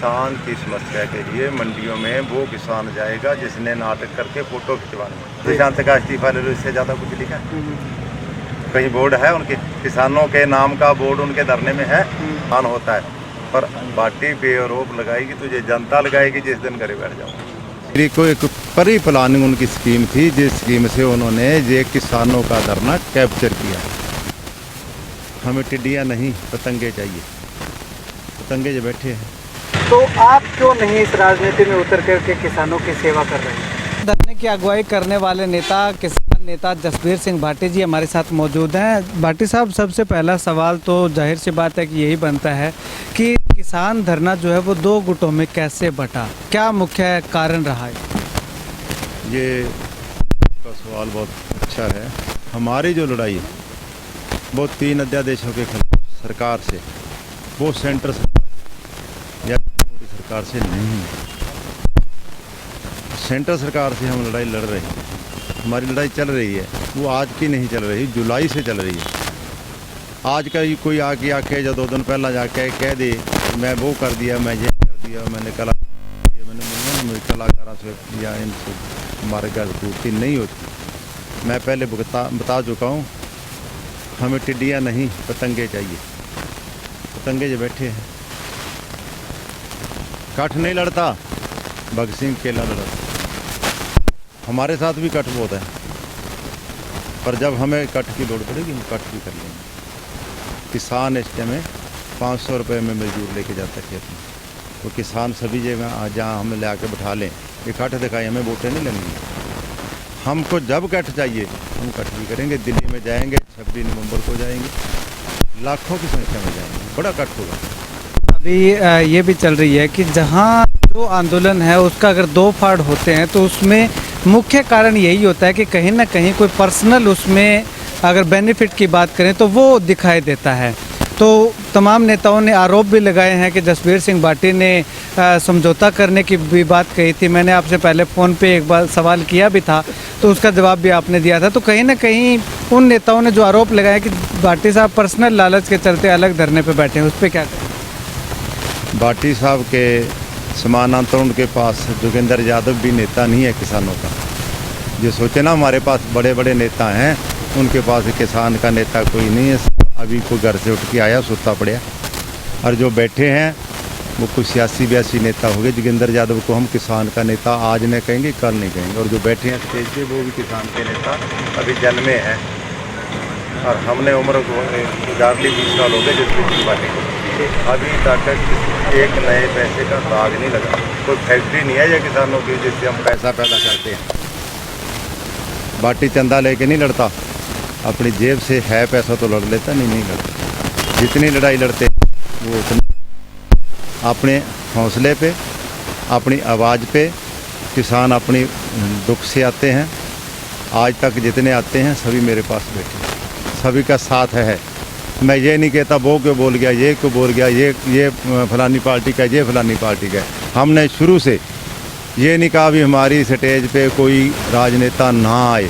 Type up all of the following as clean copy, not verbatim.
किसान की समस्या के लिए मंडियों में वो किसान जाएगा जिसने नाटक करके फोटो खिंचवाने, निशांत का इस्तीफा ले लो, इससे ज़्यादा कुछ लिखा कहीं बोर्ड है उनके किसानों के नाम का बोर्ड उनके धरने में है, मान होता है, पर पार्टी पे आरोप लगाएगी तुझे जनता लगाएगी जिस दिन घरे बैठ जाऊँगा। को एक परी प्लानिंग उनकी स्कीम थी, जिस स्कीम से उन्होंने ये किसानों का धरना कैप्चर किया। हमें टिड्डियाँ नहीं पतंगे चाहिए, पतंगे जो बैठे हैं। तो आप क्यों नहीं इस राजनीति में उतर करके किसानों की सेवा कर रहे हैं? धरने की अगुवाई करने वाले नेता किसान नेता जसबीर सिंह भाटी जी हमारे साथ मौजूद हैं। भाटी साहब, सबसे पहला सवाल तो जाहिर सी बात है कि यही बनता है कि किसान धरना जो है वो दो गुटों में कैसे बटा, क्या मुख्य कारण रहा है? ये का सवाल बहुत अच्छा है। हमारी जो लड़ाई है वो 3 अध्यादेशों के खिलाफ सरकार से, वो सेंटर सरकार या मोदी सरकार से नहीं है। सेंटर सरकार से हम लड़ाई लड़ रहे हैं, हमारी लड़ाई चल रही है, वो आज की नहीं चल रही, जुलाई से चल रही है। आज का ही कोई आके जो 2 दिन पहला जाके कह दे मैं वो कर दिया, मैं ये कर दिया, मैंने मैंने कलाकारों से या इनसे हमारे घर पूर्ति नहीं होती। मैं पहले बता चुका हूँ, हमें टिड्डियाँ नहीं पतंगे चाहिए, पतंगे जो बैठे हैं। कठ नहीं लड़ता, भगत सिंह केला लड़ता। हमारे साथ भी कठ बहुत है, पर जब हमें कठ की लोड़ पड़ेगी हम कठ भी कर लेंगे। किसान इस टाइम 500 रुपये में मजदूर लेके जाता है खेत में, तो किसान सभी जगह जहाँ हम ले आके बैठा लें, ये कठ दिखाई, हमें वोटें नहीं लगेंगी। हमको जब कठ चाहिए हम कठ भी करेंगे। दिल्ली में जाएंगे, 26 नवंबर को जाएंगे, लाखों की संख्या में जाएंगे, बड़ा कठ होगा। अभी ये भी चल रही है कि जहाँ जो आंदोलन है उसका अगर 2 फाड़ होते हैं तो उसमें मुख्य कारण यही होता है कि कहीं ना कहीं कोई पर्सनल उसमें अगर बेनिफिट की बात करें तो वो दिखाई देता है। तो तमाम नेताओं ने आरोप भी लगाए हैं कि जसबीर सिंह भाटी ने समझौता करने की भी बात कही थी। मैंने आपसे पहले फ़ोन पे एक बार सवाल किया भी था तो उसका जवाब भी आपने दिया था। तो कहीं ना कहीं उन नेताओं ने जो आरोप लगाया कि भाटी साहब पर्सनल लालच के चलते अलग धरने पे बैठे हैं, उस पर क्या कहें? भाटी साहब के समानांतर उनके पास जोगिंदर यादव भी नेता नहीं है किसानों का। जो सोचे ना हमारे पास बड़े बड़े नेता हैं, उनके पास किसान का नेता कोई नहीं है। अभी कोई घर से उठ के आया सुता पड़ा, और जो बैठे हैं वो कुछ सियासी ब्यासी नेता हो गए। जोगिंदर यादव को हम किसान का नेता आज नहीं कहेंगे, कल नहीं कहेंगे। और जो बैठे हैं स्टेज पे वो भी किसान के नेता अभी जन्मे हैं, और हमने उम्र गुजार ली 20 साल हो गए जिसकी बातें को, अभी तक एक नए पैसे का दाग नहीं लगा। कोई फैक्ट्री नहीं है ये किसानों की जिससे हम पैसा पैदा करते हैं। बाटी चंदा लेके नहीं लड़ता, अपनी जेब से है पैसा तो लड़ लेता, नहीं लड़ता। जितनी लड़ाई लड़ते वो उतनी अपने हौसले पे, अपनी आवाज़ पे किसान अपनी दुख से आते हैं। आज तक जितने आते हैं सभी मेरे पास बैठे, सभी का साथ है। मैं ये नहीं कहता वो क्यों बोल गया, ये क्यों बोल गया, ये फलानी पार्टी का, ये फलानी पार्टी का। हमने शुरू से ये नहीं कहा भी हमारी स्टेज पे कोई राजनेता ना आए।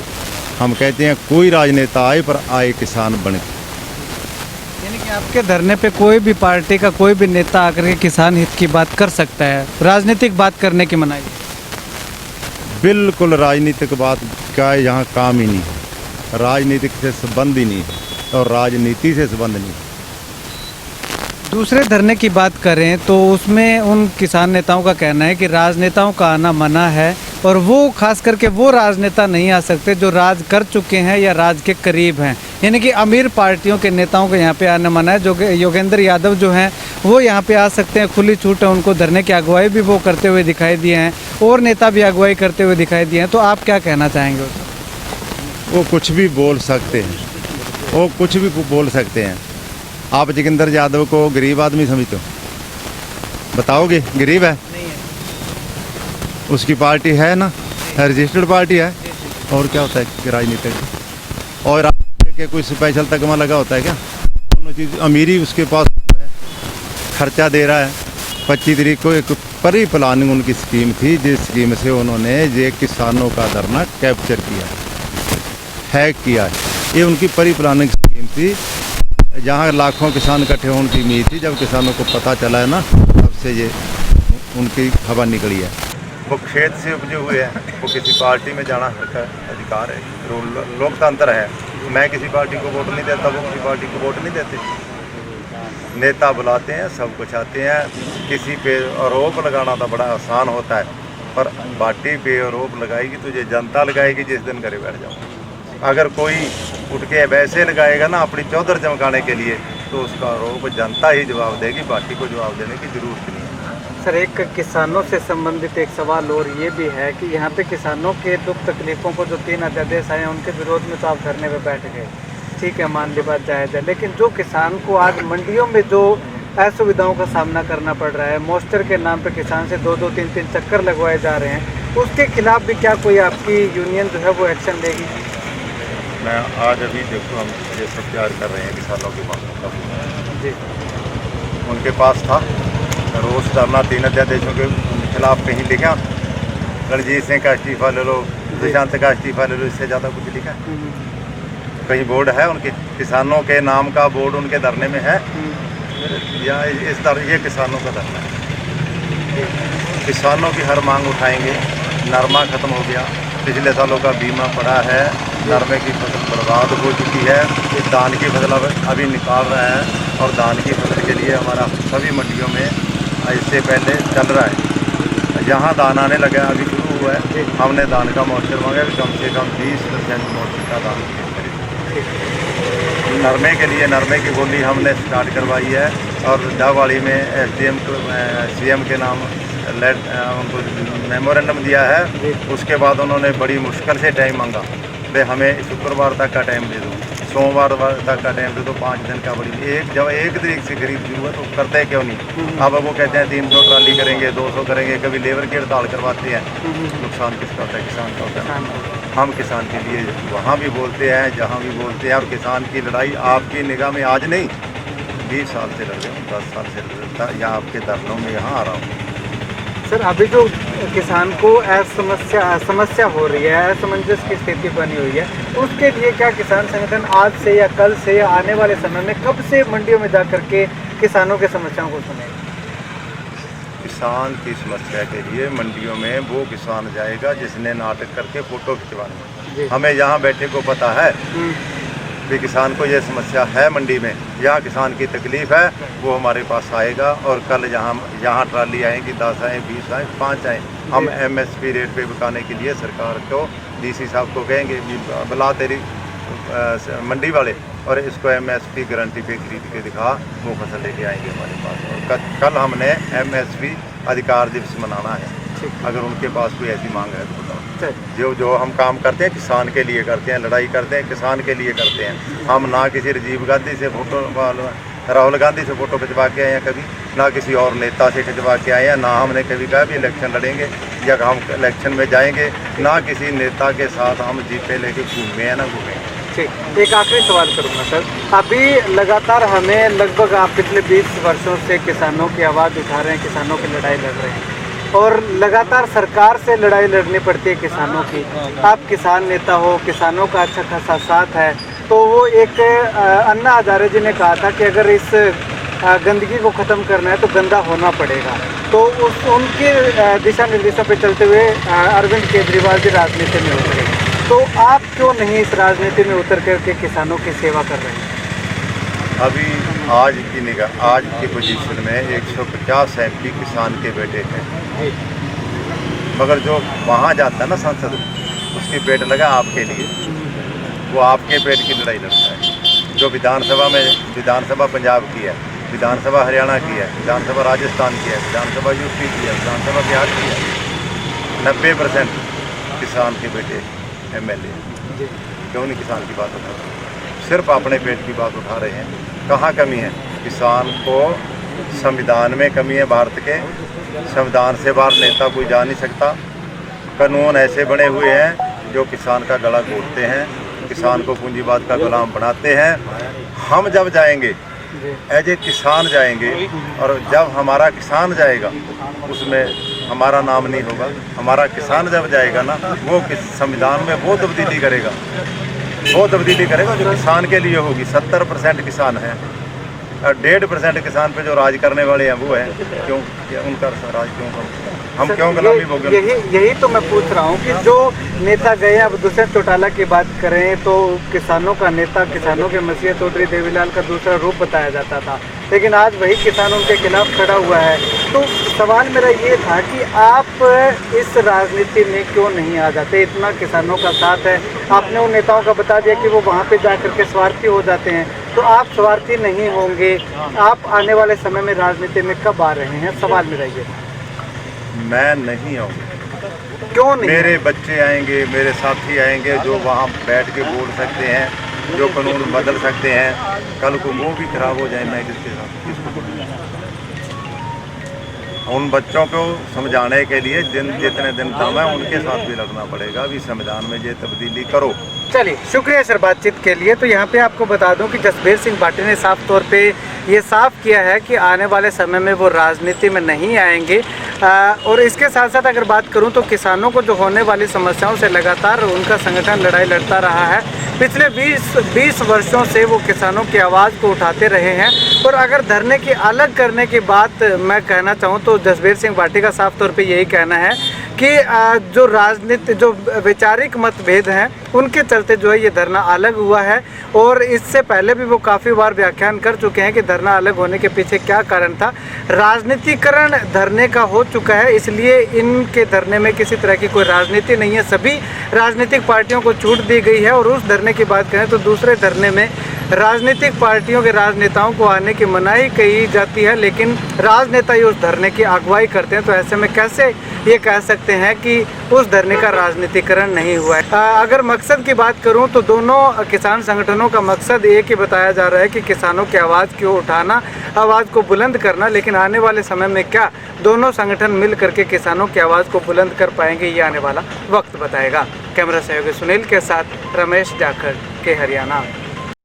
हम कहते हैं कोई राजनेता आए पर आए किसान बन के। यानी कि आपके धरने पे कोई भी पार्टी का कोई भी नेता आकर के किसान हित की बात कर सकता है, राजनीतिक बात करने की मनाही? बिल्कुल राजनीतिक बात का यहाँ काम ही नहीं है, राजनीतिक से संबंध ही नहीं है और राजनीति से संबंध नहीं है। दूसरे धरने की बात करें तो उसमें उन किसान नेताओं का कहना है कि राजनेताओं का आना मना है, और वो खास करके वो राजनेता नहीं आ सकते जो राज कर चुके हैं या राज के करीब हैं। यानी कि अमीर पार्टियों के नेताओं को यहाँ पे आना मना है। जो योगेंद्र यादव जो हैं वो यहाँ पे आ सकते हैं, खुली छूट है उनको। धरने की अगुवाई भी वो करते हुए दिखाई दिए हैं, और नेता भी अगुवाई करते हुए दिखाई दिए हैं। तो आप क्या कहना चाहेंगे? वो कुछ भी बोल सकते हैं, वो कुछ भी बोल सकते हैं। आप जोगिंदर यादव को गरीब आदमी समझते हो? बताओगे गरीब है? नहीं है। उसकी पार्टी है ना, रजिस्टर्ड पार्टी है। और क्या होता है राजनीतिक? और के कोई स्पेशल तगमा लगा होता है क्या? दोनों चीज़, अमीरी उसके पास है, खर्चा दे रहा है। 25 तारीख को एक परी प्लानिंग उनकी स्कीम थी, जिस स्कीम से उन्होंने ये किसानों का धरना कैप्चर किया, हैक किया है। ये उनकी परी प्लानिंग स्कीम थी, जहाँ लाखों किसान इकट्ठे होने की उम्मीद थी। जब किसानों को पता चला है ना, तब से ये उनकी हवा निकली है। वो खेत से उपजे हुए हैं, वो किसी पार्टी में जाना उनका अधिकार है, लोकतंत्र है। मैं किसी पार्टी को वोट नहीं देता, वो किसी पार्टी को वोट नहीं देते। नेता बुलाते हैं, सब कुछ आते हैं। किसी पे आरोप लगाना तो बड़ा आसान होता है, पर पार्टी पे आरोप लगाएगी तुझे जनता लगाएगी जिस दिन घरे बैठ जाओ। अगर कोई उठ के वैसे लगाएगा ना अपनी चौधर चमकाने के लिए, तो उसका आरोप जनता ही जवाब देगी, पार्टी को जवाब देने की जरूरत नहीं है। सर, एक किसानों से संबंधित एक सवाल और ये भी है कि यहाँ पे किसानों के दुख तकलीफ़ों को जो 3 अध्यादेश आए हैं उनके विरोध में तो आप धरने पे बैठ गए, ठीक है, मान ली बात जायज़ है, लेकिन जो किसान को आज मंडियों में जो असुविधाओं का सामना करना पड़ रहा है, मॉइस्चर के नाम पे किसान से 2-2, 3-3 चक्कर लगवाए जा रहे हैं, उसके खिलाफ भी क्या कोई आपकी यूनियन जो है वो एक्शन लेगी? मैं आज अभी देखो हम ये सब तैयार कर रहे हैं किसानों के मांगों का जी, उनके पास था रोज धरना 3 अध्यादेशों के खिलाफ कहीं लिखा? रणजीत सिंह का इस्तीफा ले लो, सुशांत का इस्तीफा ले लो, इससे ज़्यादा कुछ लिखा? कहीं बोर्ड है उनके किसानों के नाम का बोर्ड उनके धरने में है? या इस तरह ये किसानों का धरना है। किसानों की हर मांग उठाएंगे। नरमा खत्म हो गया, पिछले सालों का बीमा पड़ा है, नरमे की फसल बर्बाद हो चुकी है, धान की फसल अभी निकाल रहा है और धान की फसल के लिए हमारा सभी मंडियों में इससे पहले चल रहा है। जहाँ दान आने लगा अभी शुरू हुआ है, हमने दान का मॉइस्चर मांगा कि कम से कम 20% मॉइस्चर का दान करें। नरमे के लिए नरमे की बोली हमने स्टार्ट करवाई है और डावाड़ी में SDM CM के नाम उनको मेमोरेंडम दिया है। उसके बाद उन्होंने बड़ी मुश्किल से टाइम मांगा, भाई हमें शुक्रवार तक का टाइम दे दो, सोमवार तक का टाइम दे दो, 5 दिन का बड़ी जब 1 तारीख से खरीद शुरू है तो करते हैं क्यों नहीं? अब वो कहते हैं 300 ट्राली करेंगे, 200 करेंगे, कभी लेबर की हड़ताल करवाते हैं। नुकसान किसका होता है? किसान का होता है। हम किसान के लिए वहाँ भी बोलते हैं, जहाँ भी बोलते हैं, और किसान की लड़ाई आपकी निगाह में आज नहीं 20 साल से लड़ रहे हूँ, 10 साल से लड़ रहा है, यहाँ आपके धरनों में यहाँ आ रहा हूँ। सर, अभी जो किसान को समस्या हो रही है, असमंजस की स्थिति बनी हुई है, उसके लिए क्या किसान संगठन आज से या कल से या आने वाले समय में कब से मंडियों में जा करके किसानों के समस्याओं को सुनेगा? किसान की समस्या के लिए मंडियों में वो किसान जाएगा जिसने नाटक करके फोटो खिंचवाने। हमें यहाँ बैठे को पता है कि किसान को ये समस्या है मंडी में, यहाँ किसान की तकलीफ़ है, वो हमारे पास आएगा और कल यहाँ ट्राली आएगी, 10 आए, 20 आए, 5 आए, हम MSP रेट पे बिकाने के लिए सरकार को, DC साहब को कहेंगे बुला तेरी मंडी वाले और इसको MSP गारंटी पे खरीद के दिखा, वो फसल लेके आएंगे हमारे पास। और कल हमने MSP अधिकार दिवस मनाना है, अगर उनके पास कोई ऐसी मांग है तो बताओ। जो हम काम करते हैं किसान के लिए करते हैं, लड़ाई करते हैं किसान के लिए करते हैं। हम ना किसी राजीव गांधी से फोटो, राहुल गांधी से फ़ोटो खिंचवा के आए हैं कभी, ना किसी और नेता से खिंचवा के आए हैं, ना हमने कभी कहा भी इलेक्शन लड़ेंगे या हम इलेक्शन में जाएंगे, ना किसी नेता के साथ हम जीपे लेके घूमे हैं ना घूमेंगे। ठीक, एक आखिरी सवाल करूँगा सर, अभी लगातार हमें लगभग आप पिछले 20 वर्षों से किसानों की आवाज़ उठा रहे हैं, किसानों की लड़ाई लड़ रहे हैं और लगातार सरकार से लड़ाई लड़नी पड़ती है किसानों की। आप किसान नेता हो, किसानों का अच्छा खासा साथ है, तो वो एक अन्ना हजारे जी ने कहा था कि अगर इस गंदगी को ख़त्म करना है तो गंदा होना पड़ेगा, तो उनके दिशा निर्देशों पे चलते हुए अरविंद केजरीवाल जी राजनीति में उतरे, तो आप क्यों नहीं इस राजनीति में उतर करके किसानों की सेवा कर रहे हैं? अभी आज की पोजीशन में 150 MP किसान के बेटे हैं, मगर जो वहाँ जाता है ना सांसद, उसकी पेट लगा आपके लिए, वो आपके पेट की लड़ाई लड़ता है। जो विधानसभा पंजाब की है, विधानसभा हरियाणा की है, विधानसभा राजस्थान की है, विधानसभा यूपी की है, विधानसभा बिहार की है, 90% किसान के बेटे MLA। क्यों नहीं किसान की बात उठा रहे? सिर्फ अपने पेट की बात उठा रहे हैं। कहाँ कमी है? किसान को संविधान में कमी है। भारत के संविधान से बाहर नेता कोई जा नहीं सकता। कानून ऐसे बने हुए हैं जो किसान का गला घोटते हैं, किसान को पूंजीवाद का गुलाम बनाते हैं। हम जब जाएंगे एज ए किसान जाएंगे, और जब हमारा किसान जाएगा उसमें हमारा नाम नहीं होगा। हमारा किसान जब जाएगा ना, वो संविधान में वो तब्दीली करेगा जो किसान के लिए होगी। 70% किसान हैं, 1.5% किसान पे जो राज करने वाले हैं वो है, क्यों उनका राज क्यों हम क्यों गुलामी भोगें? यही तो मैं पूछ रहा हूँ कि जो नेता गए, अब दूसरे चौटाला की बात करें तो किसानों का नेता, किसानों के मसीहा चौधरी देवीलाल का दूसरा रूप बताया जाता था, लेकिन आज वही किसान उनके खिलाफ खड़ा हुआ है। तो सवाल मेरा ये था कि आप इस राजनीति में क्यों नहीं आ जाते? इतना किसानों का साथ है, आपने उन नेताओं का बता दिया कि वो वहाँ पे जा कर के स्वार्थी हो जाते हैं, तो आप स्वार्थी नहीं होंगे, आप आने वाले समय में राजनीति में कब आ रहे हैं? सवाल मेरा ये था। मैं नहीं आऊँगा। क्यों नहीं? मेरे बच्चे आएंगे, मेरे साथी आएंगे जो वहाँ बैठ के बोल सकते हैं, जो कानून बदल सकते हैं। कल को वो भी खराब हो जाए, मैं किसके साथ किसको बोलूँ? उन बच्चों को समझाने के लिए जितने दिन दम है उनके साथ भी लड़ना पड़ेगा। अभी संविधान में ये तब्दीली करो। चलिए, शुक्रिया सर बातचीत के लिए। तो यहाँ पे आपको बता दूं कि जसबीर सिंह भाटी ने साफ तौर पे ये साफ किया है कि आने वाले समय में वो राजनीति में नहीं आएंगे। और इसके साथ साथ अगर बात करूं तो किसानों को जो होने वाली समस्याओं से लगातार उनका संगठन लड़ाई लड़ता रहा है। पिछले 20 वर्षों से वो किसानों की आवाज़ को उठाते रहे हैं। और अगर धरने की अलग करने की बात मैं कहना चाहूँ तो जसबीर सिंह भाटी का साफ तौर पे यही कहना है कि जो राजनीति, जो वैचारिक मतभेद हैं उनके चलते जो है ये धरना अलग हुआ है। और इससे पहले भी वो काफ़ी बार व्याख्यान कर चुके हैं कि धरना अलग होने के पीछे क्या कारण था। राजनीतिकरण धरने का हो चुका है, इसलिए इनके धरने में किसी तरह की कोई राजनीति नहीं है। सभी राजनीतिक पार्टियों को छूट दी गई है। और उस धरने की बात करें तो दूसरे धरने में राजनीतिक पार्टियों के राजनेताओं को आने की मनाही कही जाती है, लेकिन राजनेता ही उस धरने की अगुवाई करते हैं। तो ऐसे में कैसे ये कह सकते हैं कि उस धरने का राजनीतिकरण नहीं हुआ है? अगर मकसद की बात करूं तो दोनों किसान संगठनों का मकसद एक ही बताया जा रहा है कि किसानों की आवाज़ को उठाना, आवाज़ को बुलंद करना। लेकिन आने वाले समय में क्या दोनों संगठन मिल करके किसानों की आवाज़ को बुलंद कर पाएंगे, ये आने वाला वक्त बताएगा। कैमरा सहयोगी सुनील के साथ रमेश जाखड़ के हरियाणा।